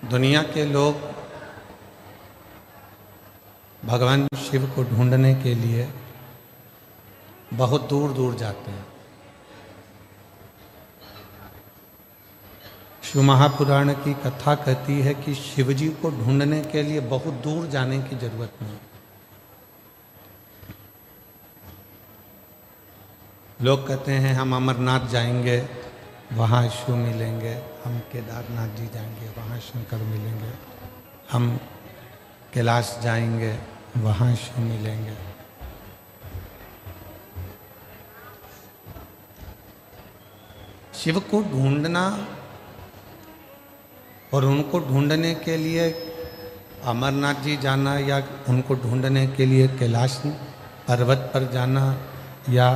दुनिया के लोग भगवान शिव को ढूंढने के लिए बहुत दूर दूर जाते हैं। शिव महापुराण की कथा कहती है कि शिव जी को ढूंढने के लिए बहुत दूर जाने की जरूरत नहीं। लोग कहते हैं हम अमरनाथ जाएंगे, वहाँ शिव मिलेंगे, हम केदारनाथ जी जाएंगे, वहाँ शंकर मिलेंगे, हम कैलाश जाएंगे, वहाँ शिव मिलेंगे। शिव को ढूंढना और उनको ढूंढने के लिए अमरनाथ जी जाना या उनको ढूंढने के लिए कैलाश पर्वत पर जाना या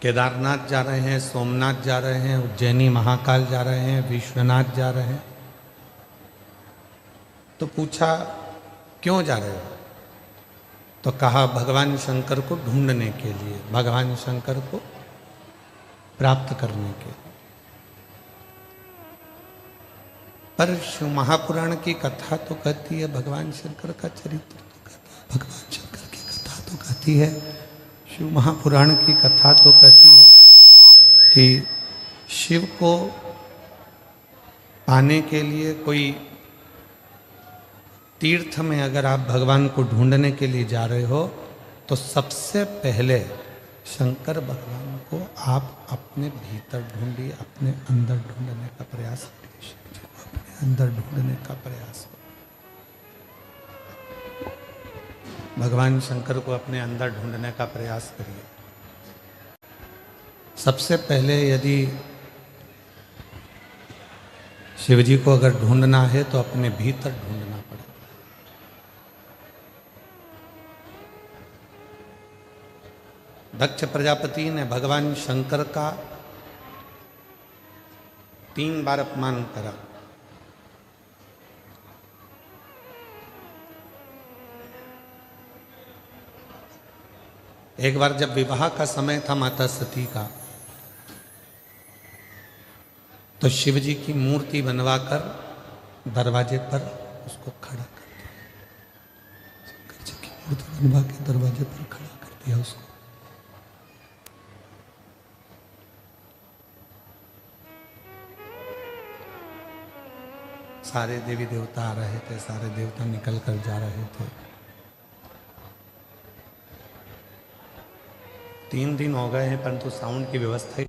केदारनाथ जा रहे हैं, सोमनाथ जा रहे हैं, उज्जैनी महाकाल जा रहे हैं, विश्वनाथ जा रहे हैं, तो पूछा क्यों जा रहे हो? तो कहा भगवान शंकर को ढूंढने के लिए, भगवान शंकर को प्राप्त करने के लिए। पर शिव महापुराण की कथा तो कहती है, भगवान शंकर का चरित्र तो कहता है, भगवान शंकर की कथा तो कहती है, शिव महापुराण की कथा तो कहती है कि शिव को पाने के लिए कोई तीर्थ में अगर आप भगवान को ढूंढने के लिए जा रहे हो तो सबसे पहले शंकर भगवान को आप अपने भीतर ढूंढिए, अपने अंदर ढूंढने का प्रयास करिए। शिव जी को अपने अंदर ढूंढने का प्रयास करो। भगवान शंकर को अपने अंदर ढूंढने का प्रयास करिए। सबसे पहले यदि शिव जी को अगर ढूंढना है तो अपने भीतर ढूंढना पड़ेगा। दक्ष प्रजापति ने भगवान शंकर का 3 बार अपमान करा। एक बार जब विवाह का समय था माता सती का, तो शिव जी की मूर्ति बनवाकर दरवाजे पर उसको खड़ा कर दिया। शंकर जी की मूर्ति बनवा के दरवाजे पर खड़ा कर दिया उसको। सारे देवी देवता आ रहे थे, सारे देवता निकल कर जा रहे थे। 3 दिन हो गए हैं परंतु साउंड की व्यवस्था ही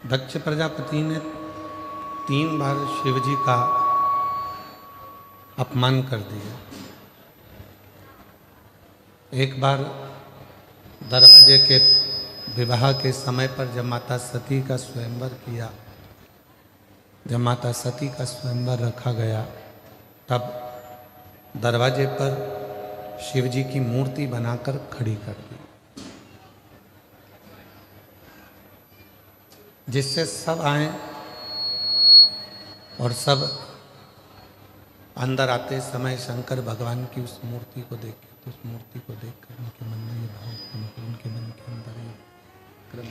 दक्ष प्रजापति ने 3 बार शिव जी का अपमान कर दिया। एक बार दरवाजे के विवाह के समय पर जब माता सती का स्वयंवर किया, जब माता सती का स्वयंवर रखा गया, तब दरवाजे पर शिव जी की मूर्ति बनाकर खड़ी कर दी, जिससे सब आए और सब अंदर आते समय शंकर भगवान की उस मूर्ति को देखे, तो उस मूर्ति को देखकर उनके मन में ये भाव उत्पन्न हुआ, उनके मन के अंदर ये क्रम।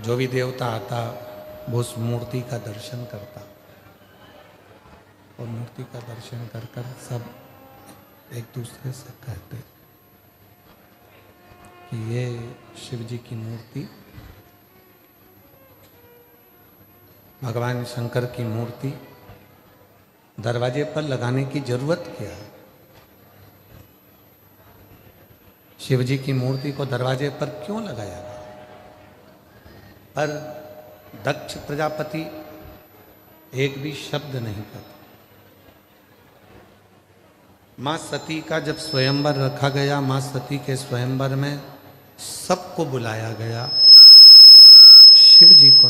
जो भी देवता आता वो उस मूर्ति का दर्शन करता, और मूर्ति का दर्शन कर कर सब एक दूसरे से कहते कि ये शिव जी की मूर्ति, भगवान शंकर की मूर्ति दरवाजे पर लगाने की जरूरत क्या है? शिव जी की मूर्ति को दरवाजे पर क्यों लगाया गया? पर दक्ष प्रजापति एक भी शब्द नहीं कहता। माँ सती का जब स्वयंवर रखा गया, माँ सती के स्वयंवर में सबको बुलाया गया, शिव जी को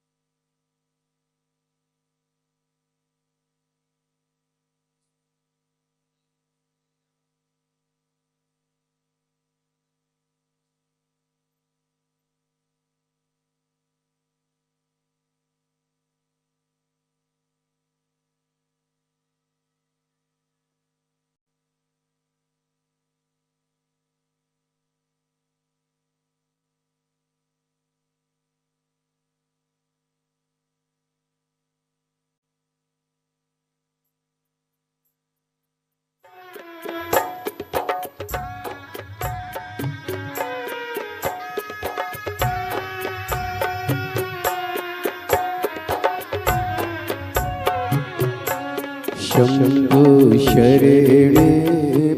शंभु शरण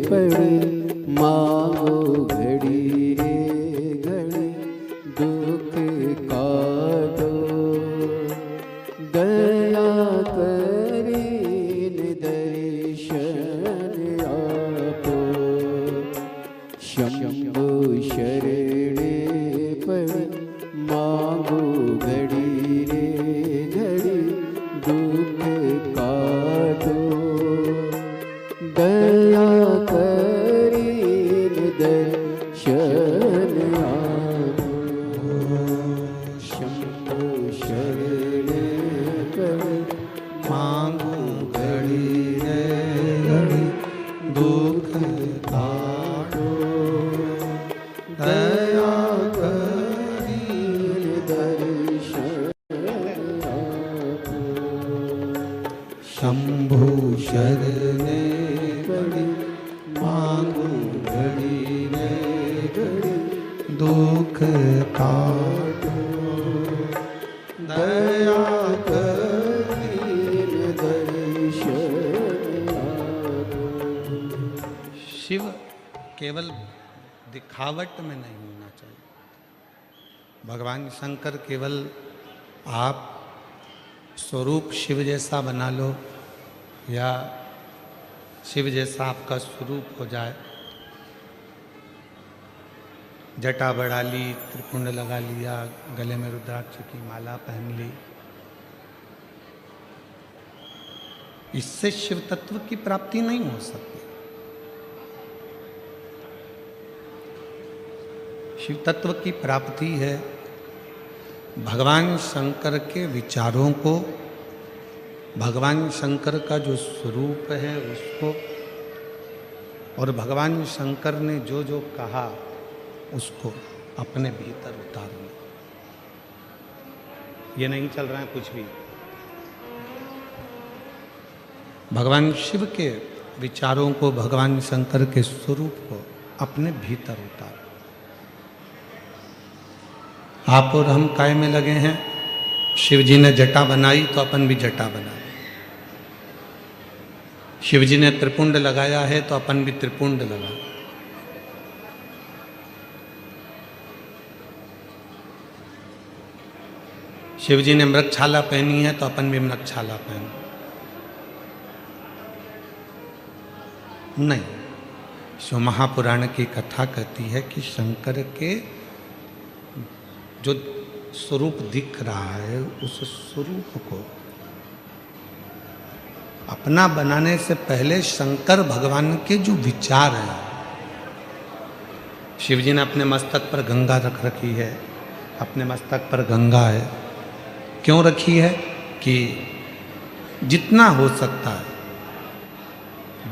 पड़ मांगो घड़ी रे घड़ी दुख काटो दया करीन दर्शन आपो शंभु शरण पड़ मांगो घड़ी रे घड़ी दुख काटो दया करीन दर्शन आपो शंभु शरण पड़ मांगो घड़ी रे घड़ी दुख काटो दया करीन दर्शन शंभु शरण पड़ी मांगो घड़ी रे घड़ी दुख काटो दया करीन दर्शन शिव केवल दिखावट में नहीं होना चाहिए। भगवान शंकर केवल आप स्वरूप शिव जैसा बना लो या शिव जैसा आपका स्वरूप हो जाए, जटा बढ़ा ली, त्रिपुंड लगा लिया, गले में रुद्राक्ष की माला पहन ली, इससे शिव तत्व की प्राप्ति नहीं हो सकती। शिव तत्व की प्राप्ति है भगवान शंकर के विचारों को, भगवान शंकर का जो स्वरूप है उसको, और भगवान शंकर ने जो जो कहा उसको अपने भीतर उतारना। ये नहीं चल रहा है कुछ भी। भगवान शिव के विचारों को, भगवान शंकर के स्वरूप को अपने भीतर उतारो। आप और हम काय में लगे हैं? शिव जी ने जटा बनाई तो अपन भी जटा बनाए। शिव जी ने त्रिपुंड लगाया है तो अपन भी त्रिपुंड लगाए। शिव जी ने मृगछाला पहनी है तो अपन भी मृगछाला पहने। नहीं, शिव महापुराण की कथा कहती है कि शंकर के जो स्वरूप दिख रहा है उस स्वरूप को अपना बनाने से पहले शंकर भगवान के जो विचार हैं, शिव जी ने अपने मस्तक पर गंगा रख रखी है, अपने मस्तक पर गंगा है। क्यों रखी है? कि जितना हो सकता है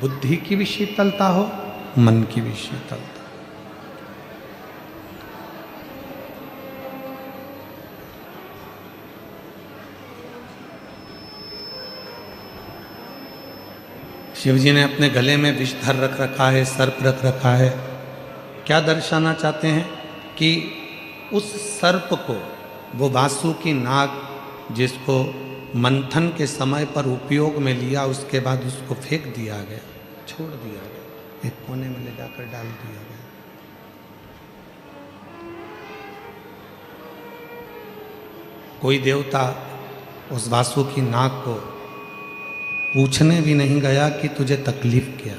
बुद्धि की भी शीतलता हो, मन की भी शीतलता। शिव जी ने अपने गले में विषधर रख रखा है, सर्प रख रखा है। क्या दर्शाना चाहते हैं? कि उस सर्प को, वो वासुकी नाग जिसको मंथन के समय पर उपयोग में लिया, उसके बाद उसको फेंक दिया गया, छोड़ दिया गया, एक कोने में ले जाकर डाल दिया गया। कोई देवता उस वासुकी नाग को पूछने भी नहीं गया कि तुझे तकलीफ क्या।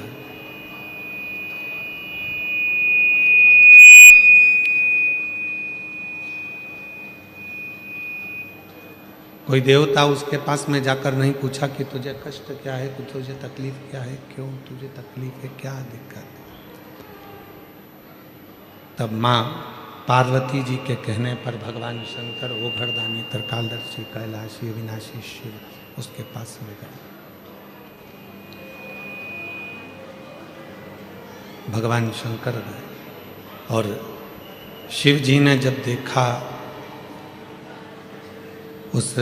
कोई देवता उसके पास में जाकर नहीं पूछा कि तुझे कष्ट क्या है, कि तुझे तकलीफ क्या है, क्यों तुझे तकलीफ है, क्या दिक्कत है। तब माँ पार्वती जी के कहने पर भगवान शंकर ओघड़दानी, त्रिकालदर्शी, कैलाशी, अविनाशी शिव उसके पास में गए। भगवान शंकर गए और शिव जी ने जब देखा उस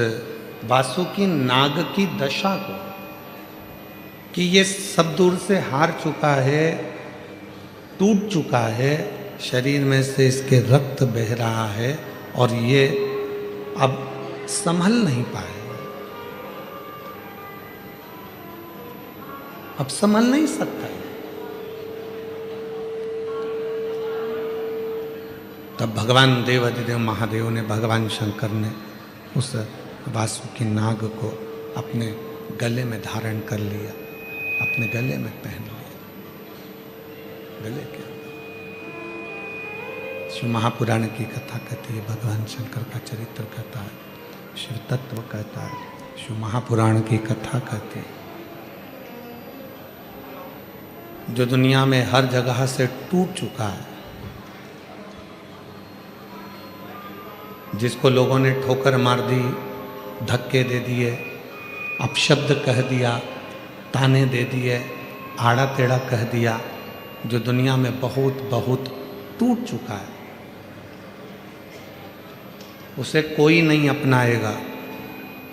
वासुकी नाग की दशा को कि ये सब दूर से हार चुका है, टूट चुका है, शरीर में से इसके रक्त बह रहा है और ये अब संभल नहीं पाएगा। अब संभल नहीं सकता है। तब भगवान देवाधिदेव महादेव ने, भगवान शंकर ने उस वासुकी नाग को अपने गले में धारण कर लिया, अपने गले में पहन लिया। गले के अंदर शिव महापुराण की कथा कहती है, भगवान शंकर का चरित्र कहता है, शिव तत्व कहता है, शिव महापुराण की कथा कहती है। जो दुनिया में हर जगह से टूट चुका है, जिसको लोगों ने ठोकर मार दी, धक्के दे दिए, अपशब्द कह दिया, ताने दे दिए, आड़ा टेढ़ा कह दिया, जो दुनिया में बहुत बहुत टूट चुका है, उसे कोई नहीं अपनाएगा।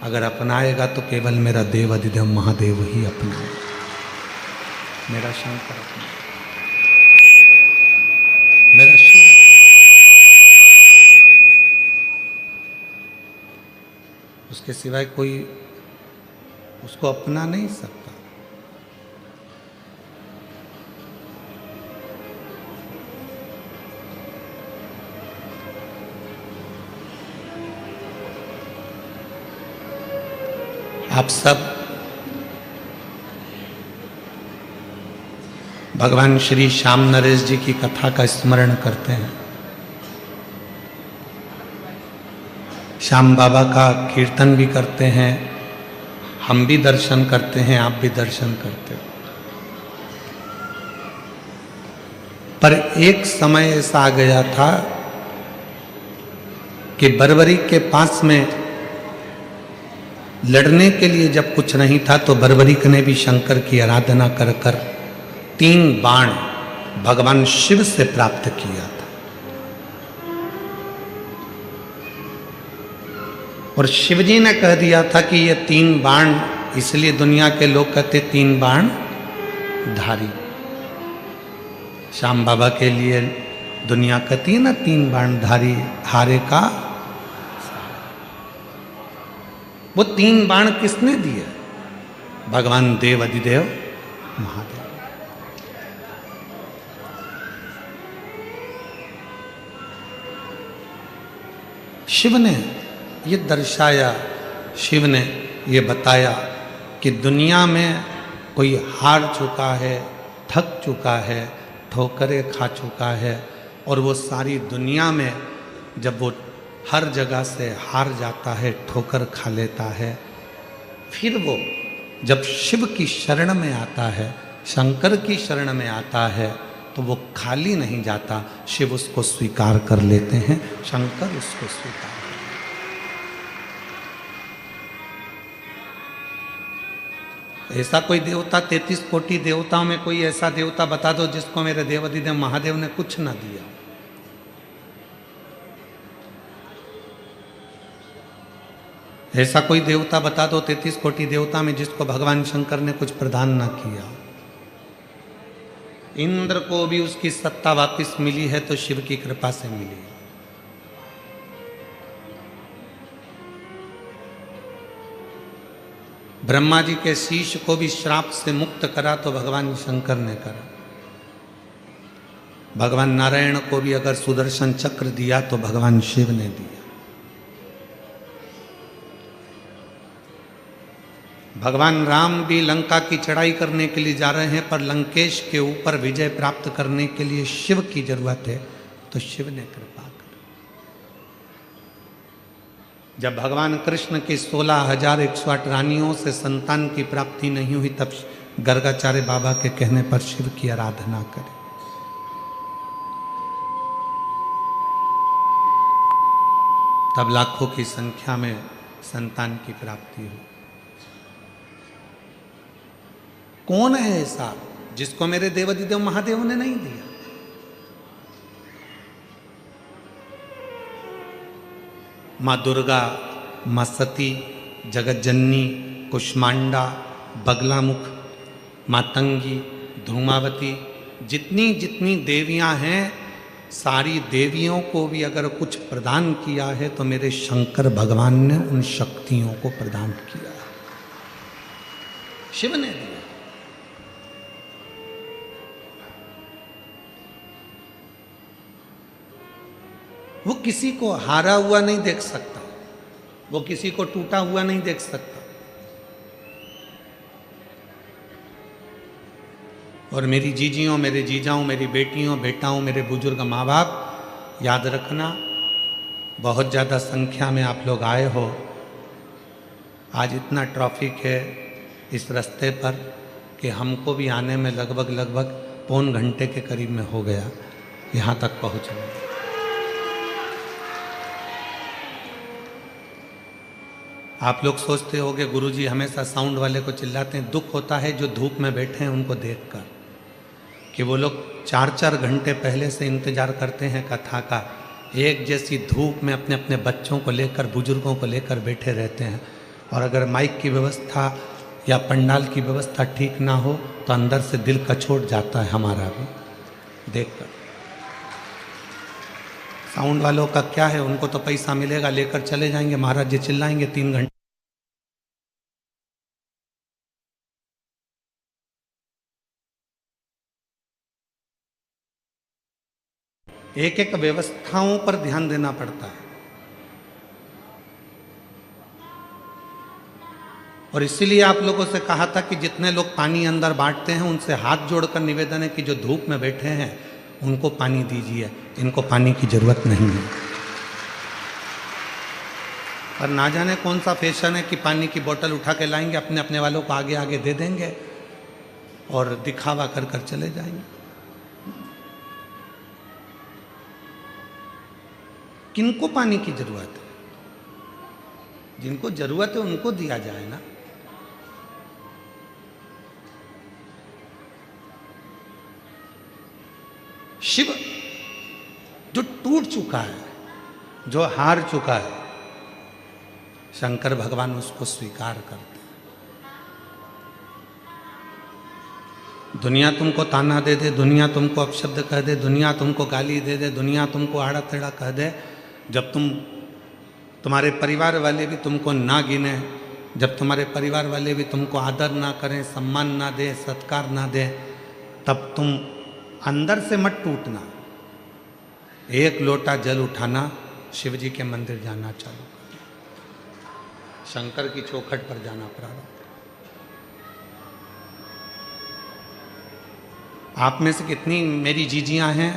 अगर अपनाएगा तो केवल मेरा देव अधिदेव महादेव ही अपनाएगा, मेरा शंकर अपनाएगा, मेरा शिव अपनाएगा। उसके सिवाय कोई उसको अपना नहीं सकता। आप सब भगवान श्री श्याम नरेश जी की कथा का स्मरण करते हैं। श्याम बाबा का कीर्तन भी करते हैं, हम भी दर्शन करते हैं, आप भी दर्शन करते हो। पर एक समय ऐसा आ गया था कि बर्बरीक के पास में लड़ने के लिए जब कुछ नहीं था तो बर्बरीक ने भी शंकर की आराधना कर कर 3 बाण भगवान शिव से प्राप्त किया था। और शिवजी ने कह दिया था कि ये 3 बाण, इसलिए दुनिया के लोग कहते 3 बाण धारी। श्याम बाबा के लिए दुनिया कहती है ना 3 बाण धारी, हारे का। वो 3 बाण किसने दिए? भगवान देव अधिदेव महादेव। शिव ने ये दर्शाया, शिव ने ये बताया कि दुनिया में कोई हार चुका है, थक चुका है, ठोकरें खा चुका है, और वो सारी दुनिया में जब वो हर जगह से हार जाता है, ठोकर खा लेता है, फिर वो जब शिव की शरण में आता है, शंकर की शरण में आता है, तो वो खाली नहीं जाता। शिव उसको स्वीकार कर लेते हैं, शंकर उसको स्वीकार। ऐसा कोई देवता, 33 कोटि देवताओं में कोई ऐसा देवता बता दो जिसको मेरे देव अधिदेव महादेव ने कुछ ना दिया। ऐसा कोई देवता बता दो 33 कोटि देवता में जिसको भगवान शंकर ने कुछ प्रदान ना किया। इंद्र को भी उसकी सत्ता वापस मिली है तो शिव की कृपा से मिली। ब्रह्मा जी के शीश को भी श्राप से मुक्त करा तो भगवान शंकर ने करा। भगवान नारायण को भी अगर सुदर्शन चक्र दिया तो भगवान शिव ने दिया। भगवान राम भी लंका की चढ़ाई करने के लिए जा रहे हैं, पर लंकेश के ऊपर विजय प्राप्त करने के लिए शिव की जरूरत है, तो शिव ने कृपा कर। जब भगवान कृष्ण की 16,108 रानियों से संतान की प्राप्ति नहीं हुई, तब गर्गाचार्य बाबा के कहने पर शिव की आराधना करें। तब लाखों की संख्या में संतान की प्राप्ति हुई। कौन है ऐसा जिसको मेरे देव अधिदेव महादेव ने नहीं दिया? माँ दुर्गा, माँ सती, जगतजननी, कुष्मांडा, बगलामुख, मातंगी, धूमावती, जितनी जितनी देवियां हैं, सारी देवियों को भी अगर कुछ प्रदान किया है तो मेरे शंकर भगवान ने उन शक्तियों को प्रदान किया, शिव ने दिया। वो किसी को हारा हुआ नहीं देख सकता, वो किसी को टूटा हुआ नहीं देख सकता। और मेरी जीजियों, मेरे जीजाओं, मेरी बेटियों, बेटाओं, मेरे बुजुर्ग माँ बाप, याद रखना, बहुत ज़्यादा संख्या में आप लोग आए हो। आज इतना ट्रैफिक है इस रास्ते पर कि हमको भी आने में लगभग पौन घंटे के करीब में हो गया यहाँ तक पहुँचने। आप लोग सोचते होंगे गुरुजी हमेशा साउंड वाले को चिल्लाते हैं। दुख होता है जो धूप में बैठे हैं उनको देखकर, कि वो लोग 4-4 घंटे पहले से इंतजार करते हैं कथा का, एक जैसी धूप में अपने अपने बच्चों को लेकर, बुजुर्गों को लेकर बैठे रहते हैं। और अगर माइक की व्यवस्था या पंडाल की व्यवस्था ठीक ना हो तो अंदर से दिल कचोट जाता है हमारा भी देखकर। साउंड वालों का क्या है, उनको तो पैसा मिलेगा, लेकर चले जाएंगे, महाराज जी चिल्लाएंगे 3 घंटे। एक एक व्यवस्थाओं पर ध्यान देना पड़ता है। और इसीलिए आप लोगों से कहा था कि जितने लोग पानी अंदर बांटते हैं उनसे हाथ जोड़कर निवेदन है कि जो धूप में बैठे हैं उनको पानी दीजिए, इनको पानी की जरूरत नहीं है। और ना जाने कौन सा फैशन है कि पानी की बोतल उठा के लाएंगे, अपने अपने वालों को आगे आगे दे देंगे और दिखावा कर कर चले जाएंगे। किनको पानी की जरूरत है? जिनको जरूरत है उनको दिया जाए ना। शिव जो टूट चुका है, जो हार चुका है, शंकर भगवान उसको स्वीकार करते हैं। दुनिया तुमको ताना दे दे, दुनिया तुमको अपशब्द कह दे, दुनिया तुमको गाली दे दे, दुनिया तुमको आड़ा टेढ़ा कह दे, जब तुम्हारे परिवार वाले भी तुमको ना गिने, जब तुम्हारे परिवार वाले भी तुमको आदर ना करें, सम्मान ना दे, सत्कार ना दे, तब तुम अंदर से मत टूटना। एक लोटा जल उठाना, शिव जी के मंदिर जाना चालू कर, शंकर की चौखट पर जाना प्रारंभ। आप में से कितनी मेरी जीजियां हैं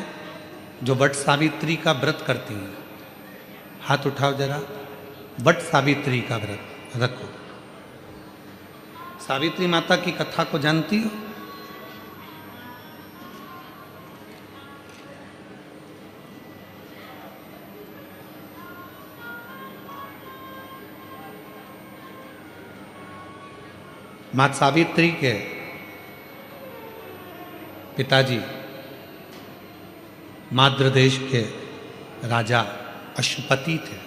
जो वट सावित्री का व्रत करती हैं? हाथ उठाओ जरा। वट सावित्री का व्रत रखो। सावित्री माता की कथा को जानती हो? माता सावित्री के पिताजी माद्र देश के राजा अश्वपति थे।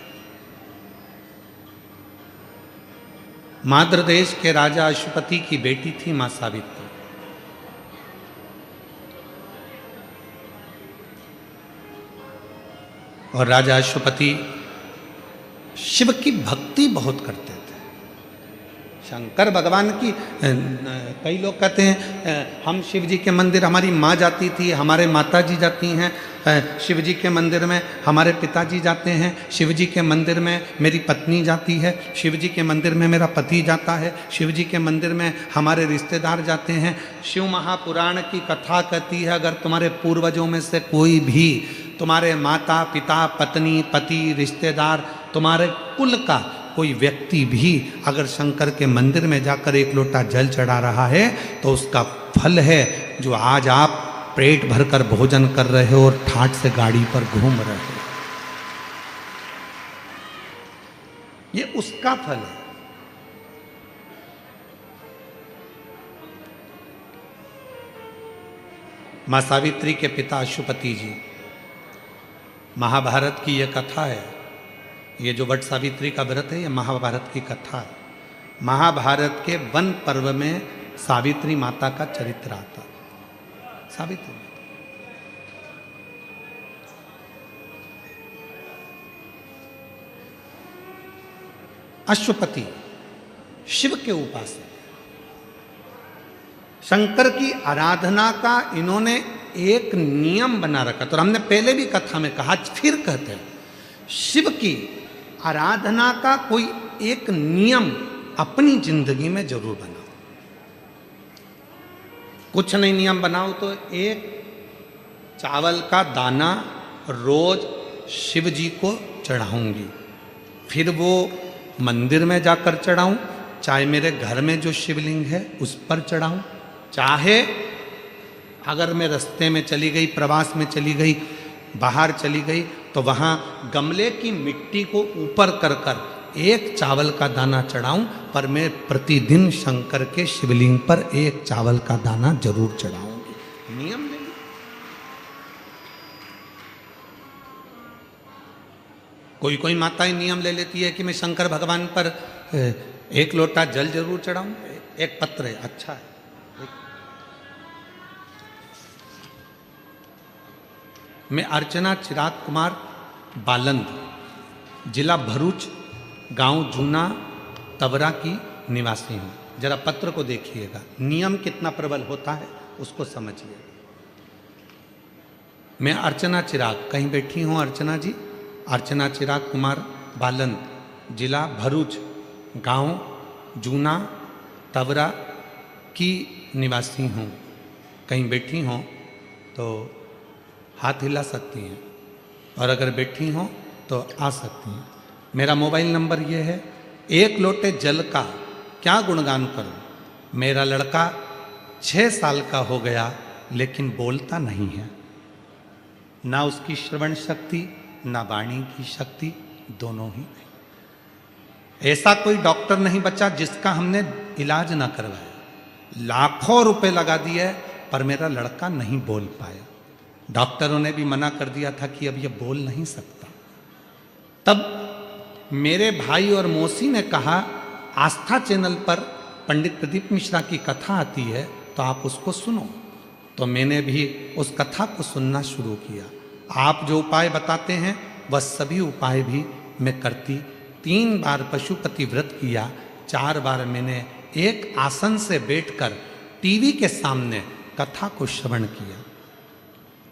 माद्र देश के राजा अश्वपति की बेटी थी मां सावित्री। और राजा अश्वपति शिव की भक्ति बहुत करते थे। शंकर भगवान की कई लोग कहते हैं हम शिव जी के मंदिर, हमारी माँ जाती थी, हमारे माता जी जाती हैं शिव जी के मंदिर में, हमारे पिताजी जाते हैं शिव जी के मंदिर में, मेरी पत्नी जाती है शिव जी के मंदिर में, मेरा पति जाता है शिव जी के मंदिर में, हमारे रिश्तेदार जाते हैं। शिव महापुराण की कथा कहती है अगर तुम्हारे पूर्वजों में से कोई भी, तुम्हारे माता पिता पत्नी पति रिश्तेदार, तुम्हारे कुल का कोई व्यक्ति भी अगर शंकर के मंदिर में जाकर एक लोटा जल चढ़ा रहा है तो उसका फल है जो आज आप पेट भरकर भोजन कर रहे हो और ठाट से गाड़ी पर घूम रहे हो, ये उसका फल है। मां सावित्री के पिता अश्वपति जी, महाभारत की यह कथा है। ये जो वट सावित्री का व्रत है ये महाभारत की कथा है। महाभारत के वन पर्व में सावित्री माता का चरित्र आता है। सावित्री अश्वपति शिव के उपासक, शंकर की आराधना का इन्होंने एक नियम बना रखा। तो हमने पहले भी कथा में कहा, फिर कहते हैं शिव की आराधना का कोई एक नियम अपनी जिंदगी में जरूर बनाओ। कुछ नहीं नियम बनाओ तो एक चावल का दाना रोज शिव जी को चढ़ाऊंगी, फिर वो मंदिर में जाकर चढ़ाऊं, चाहे मेरे घर में जो शिवलिंग है उस पर चढ़ाऊं, चाहे अगर मैं रास्ते में चली गई, प्रवास में चली गई, बाहर चली गई, तो वहाँ गमले की मिट्टी को ऊपर कर कर एक चावल का दाना चढ़ाऊं, पर मैं प्रतिदिन शंकर के शिवलिंग पर एक चावल का दाना जरूर चढ़ाऊंगी। नियम ले लो। कोई कोई माताएं नियम ले लेती है कि मैं शंकर भगवान पर एक लोटा जल जरूर चढ़ाऊं, एक पत्र है, अच्छा है। मैं अर्चना चिराग कुमार बालंद, जिला भरूच, गांव जूना तबरा की निवासी हूं। जरा पत्र को देखिएगा, नियम कितना प्रबल होता है उसको समझिए। मैं अर्चना चिराग, कहीं बैठी हूं अर्चना जी? अर्चना चिराग कुमार बालंद, जिला भरूच, गांव जूना तबरा की निवासी हूं। कहीं बैठी हों तो हाथ हिला सकती हैं, और अगर बैठी हों तो आ सकती हैं। मेरा मोबाइल नंबर ये है। एक लोटे जल का क्या गुणगान करूं? मेरा लड़का 6 साल का हो गया लेकिन बोलता नहीं है, ना उसकी श्रवण शक्ति ना वाणी की शक्ति, दोनों ही नहीं। ऐसा कोई डॉक्टर नहीं बचा जिसका हमने इलाज ना करवाया। लाखों रुपए लगा दिए पर मेरा लड़का नहीं बोल पाया। डॉक्टरों ने भी मना कर दिया था कि अब ये बोल नहीं सकता। तब मेरे भाई और मौसी ने कहा, आस्था चैनल पर पंडित प्रदीप मिश्रा की कथा आती है तो आप उसको सुनो। तो मैंने भी उस कथा को सुनना शुरू किया। आप जो उपाय बताते हैं वह सभी उपाय भी मैं करती। 3 बार पशुपति व्रत किया, 4 बार मैंने एक आसन से बैठकर टीवी के सामने कथा को श्रवण किया।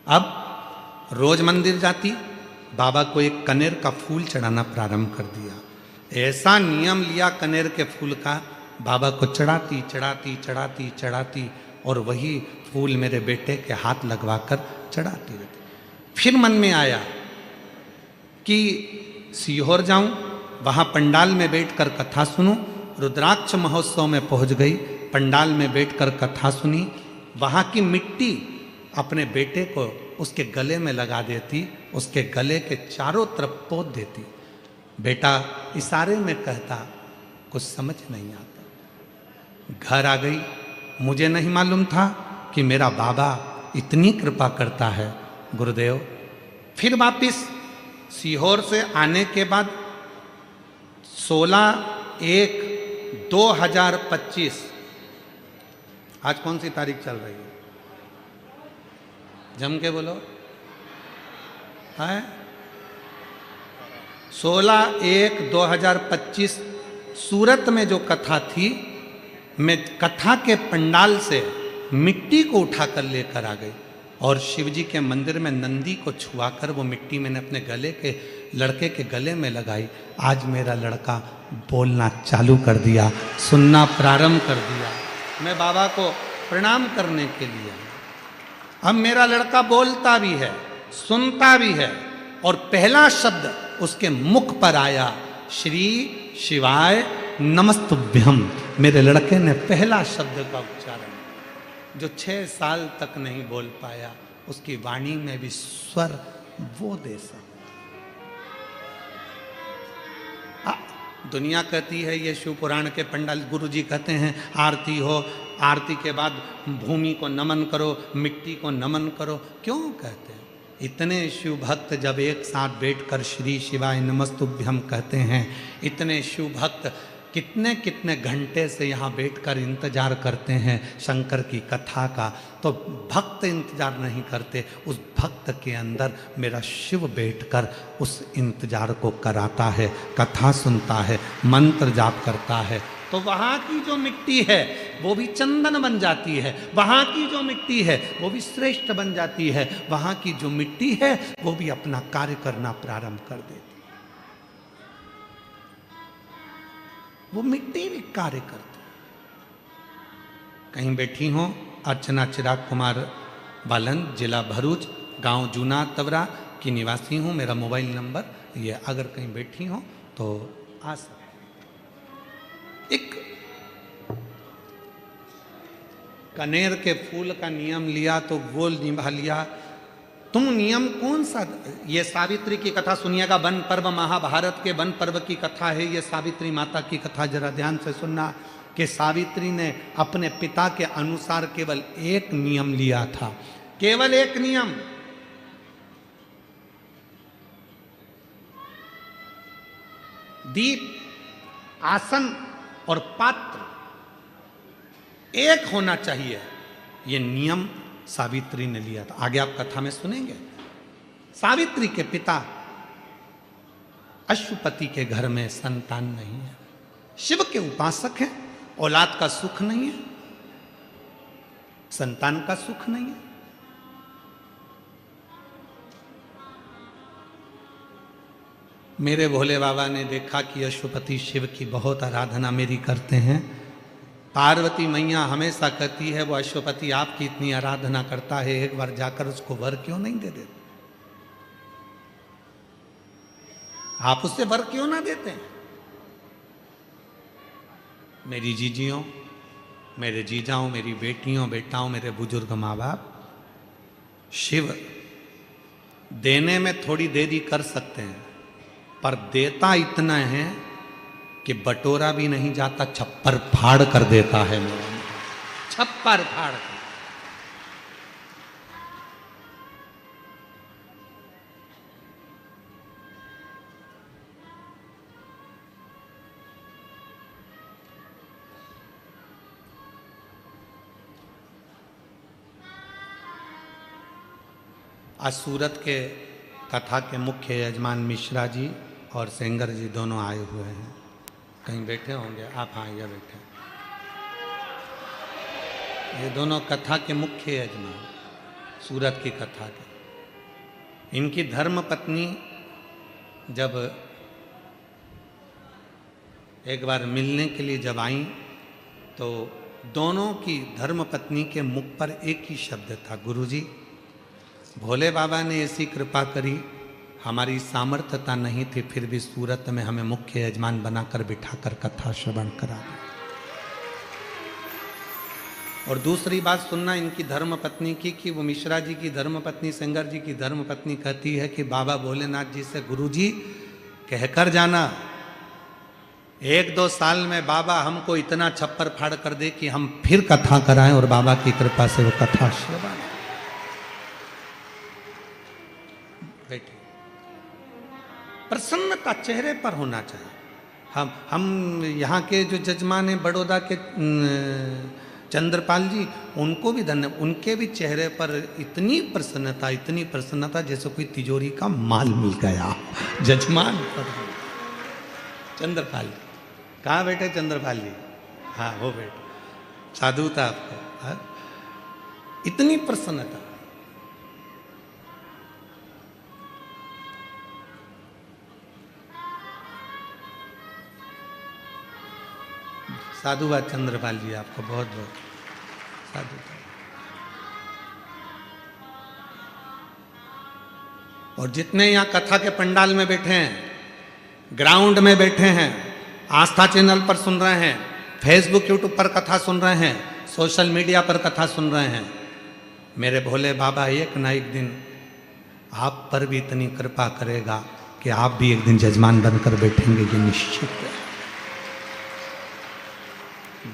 अब रोज मंदिर जाती, बाबा को एक कनेर का फूल चढ़ाना प्रारंभ कर दिया। ऐसा नियम लिया कनेर के फूल का, बाबा को चढ़ाती चढ़ाती चढ़ाती चढ़ाती, और वही फूल मेरे बेटे के हाथ लगवाकर चढ़ाती रहती। फिर मन में आया कि सीहोर जाऊं, वहाँ पंडाल में बैठकर कथा सुनूं। रुद्राक्ष महोत्सव में पहुँच गई, पंडाल में बैठकर कथा सुनी। वहाँ की मिट्टी अपने बेटे को उसके गले में लगा देती, उसके गले के चारों तरफ पोत देती। बेटा इशारे में कहता, कुछ समझ नहीं आता। घर आ गई, मुझे नहीं मालूम था कि मेरा बाबा इतनी कृपा करता है। गुरुदेव फिर वापिस सीहोर से आने के बाद 16/1/2025, आज कौन सी तारीख चल रही है? जम के बोलो। है 16/1/2025 सूरत में जो कथा थी, मैं कथा के पंडाल से मिट्टी को उठाकर लेकर आ गई और शिवजी के मंदिर में नंदी को छुआकर वो मिट्टी मैंने अपने लड़के के गले में लगाई। आज मेरा लड़का बोलना चालू कर दिया, सुनना प्रारंभ कर दिया। मैं बाबा को प्रणाम करने के लिए, अब मेरा लड़का बोलता भी है, सुनता भी है, और पहला शब्द उसके मुख पर आया, श्री शिवाय नमस्तुभ्यम। मेरे लड़के ने पहला शब्द का उच्चारण, जो 6 साल तक नहीं बोल पाया, उसकी वाणी में भी स्वर वो दे सका। दुनिया कहती है ये शिव पुराण के पंडाल, गुरु जी कहते हैं आरती हो, आरती के बाद भूमि को नमन करो, मिट्टी को नमन करो। क्यों कहते हैं? इतने शिव भक्त जब एक साथ बैठकर श्री शिवाय नमस्तुभ्यम कहते हैं, इतने शिव भक्त कितने कितने घंटे से यहाँ बैठकर इंतजार करते हैं शंकर की कथा का, तो भक्त इंतजार नहीं करते, उस भक्त के अंदर मेरा शिव बैठकर उस इंतजार को कराता है, कथा सुनता है, मंत्र जाप करता है। तो वहाँ की जो मिट्टी है वो भी चंदन बन जाती है, वहाँ की जो मिट्टी है वो भी श्रेष्ठ बन जाती है, वहाँ की जो मिट्टी है वो भी अपना कार्य करना प्रारंभ कर देती है। वो मिट्टी भी कार्य करती। कहीं बैठी हो अर्चना चिराग कुमार बालन, जिला भरूच, गांव जूना तवरा की निवासी हूं। मेरा मोबाइल नंबर ये, अगर कहीं बैठी हो तो आ सकते। एक कनेर के फूल का नियम लिया तो वो निभा लिया। तुम नियम कौन सा? ये सावित्री की कथा सुनिएगा, वन पर्व, महाभारत के वन पर्व की कथा है ये सावित्री माता की कथा। जरा ध्यान से सुनना कि सावित्री ने अपने पिता के अनुसार केवल एक नियम लिया था, केवल एक नियम। दीप, आसन और पात्र एक होना चाहिए, ये नियम सावित्री ने लिया था। आगे आप कथा में सुनेंगे। सावित्री के पिता अश्वपति के घर में संतान नहीं है, शिव के उपासक हैं, औलाद का सुख नहीं है, संतान का सुख नहीं है। मेरे भोले बाबा ने देखा कि अश्वपति शिव की बहुत आराधना मेरी करते हैं। पार्वती मैया हमेशा कहती है वो अश्वपति आपकी इतनी आराधना करता है, एक बार जाकर उसको वर क्यों नहीं दे देते? आप उससे वर क्यों ना देते हैं? मेरी जीजियों, मेरे जीजाओं, मेरी बेटियों, बेटाओं, मेरे बुजुर्ग माँ बाप, शिव देने में थोड़ी देरी कर सकते हैं, पर देता इतना है कि बटोरा भी नहीं जाता, छप्पर फाड़ कर देता है। मेरा छप्पर फाड़ कर। आज सूरत के कथा के मुख्य यजमान मिश्रा जी और सेंगर जी दोनों आए हुए हैं। कहीं बैठे होंगे आप? हाँ, ये बैठे। ये दोनों कथा के मुख्य यजमान, सूरत की कथा के। इनकी धर्म पत्नी जब एक बार मिलने के लिए जब आई तो दोनों की धर्म पत्नी के मुख पर एक ही शब्द था, गुरुजी। भोले बाबा ने ऐसी कृपा करी, हमारी सामर्थ्यता नहीं थी, फिर भी सूरत में हमें मुख्य यजमान बनाकर बिठाकर कथा श्रवण करा दी। और दूसरी बात सुनना इनकी धर्म पत्नी की, कि वो मिश्रा जी की धर्म पत्नी, सेंगर जी की धर्म पत्नी कहती है कि बाबा भोलेनाथ जी से गुरुजी कहकर जाना, 1-2 साल में बाबा हमको इतना छप्पर फाड़ कर दे कि हम फिर कथा कराएं और बाबा की कृपा से वो कथा श्रवण। बैठिए। प्रसन्नता चेहरे पर होना चाहिए। हम यहाँ के जो जजमान हैं बड़ौदा के चंद्रपाल जी, उनको भी धन्यवाद। उनके भी चेहरे पर इतनी प्रसन्नता जैसे कोई तिजोरी का माल मिल गया। जजमान चंद्रपाल जी, कहाँ बैठे चंद्रपाल जी? हाँ, वो बैठे। साधु था आपको। हाँ? इतनी प्रसन्नता। साधुवाद चंद्रपाल जी, आपको बहुत बहुत साधु। और जितने यहाँ कथा के पंडाल में बैठे हैं, ग्राउंड में बैठे हैं, आस्था चैनल पर सुन रहे हैं, फेसबुक यूट्यूब पर कथा सुन रहे हैं, सोशल मीडिया पर कथा सुन रहे हैं, मेरे भोले बाबा एक ना एक दिन आप पर भी इतनी कृपा करेगा कि आप भी एक दिन जजमान बनकर बैठेंगे, ये निश्चित है।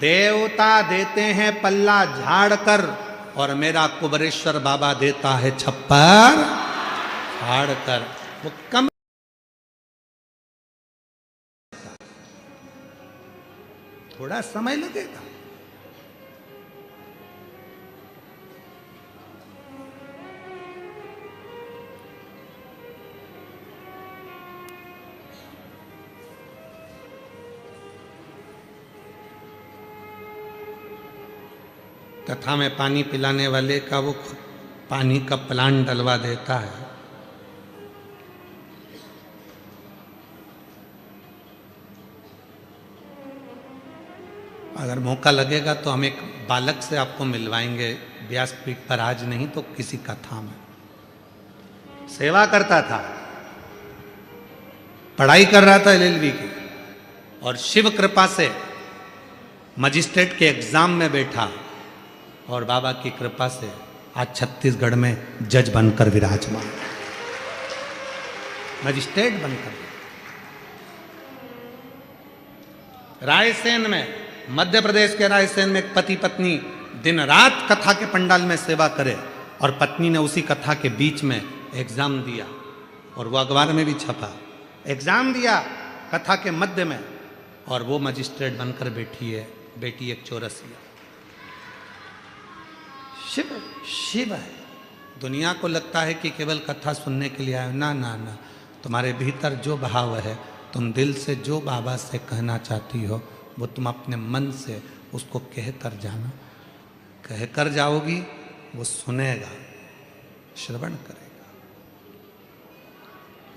देवता देते हैं पल्ला झाड़ कर, और मेरा कुबरेश्वर बाबा देता है छप्पर फाड़ कर। वो कम थोड़ा समय लगेगा। कथा में पानी पिलाने वाले का वो पानी का प्लांट डलवा देता है। अगर मौका लगेगा तो हम एक बालक से आपको मिलवाएंगे, व्यासपीठ पर आज नहीं तो किसी कथा में। सेवा करता था, पढ़ाई कर रहा था एलएलबी की, और शिव कृपा से मजिस्ट्रेट के एग्जाम में बैठा, और बाबा की कृपा से आज छत्तीसगढ़ में जज बनकर विराजमान, मजिस्ट्रेट बनकर। रायसेन में, मध्य प्रदेश के रायसेन में एक पति पत्नी दिन रात कथा के पंडाल में सेवा करे, और पत्नी ने उसी कथा के बीच में एग्जाम दिया, और वो अखबार में भी छपा। एग्जाम दिया कथा के मध्य में, और वो मजिस्ट्रेट बनकर बैठी है, बेटी एक चौरसिया। शिव शिव है। दुनिया को लगता है कि केवल कथा सुनने के लिए आए, ना ना ना, तुम्हारे भीतर जो भाव है, तुम दिल से जो बाबा से कहना चाहती हो, वो तुम अपने मन से उसको कह कर जाना। कह कर जाओगी, वो सुनेगा, श्रवण करेगा,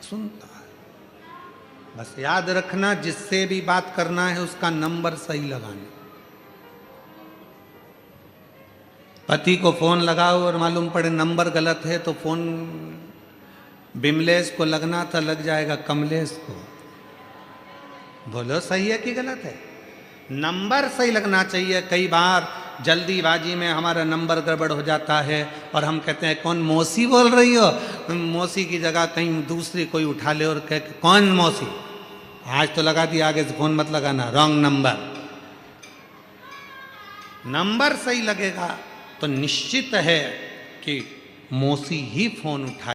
सुनता है। बस याद रखना, जिससे भी बात करना है उसका नंबर सही लगाना। पति को फोन लगाओ और मालूम पड़े नंबर गलत है, तो फोन बिमलेश को लगना था, लग जाएगा कमलेश को। बोलो सही है कि गलत है? नंबर सही लगना चाहिए। कई बार जल्दीबाजी में हमारा नंबर गड़बड़ हो जाता है, और हम कहते हैं कौन मौसी बोल रही हो? मौसी की जगह कहीं दूसरी कोई उठा ले और कह कौन मौसी? आज तो लगा दिया, आगे से फोन मत लगाना, रॉन्ग नंबर। नंबर सही लगेगा तो निश्चित है कि मौसी ही फोन उठाए।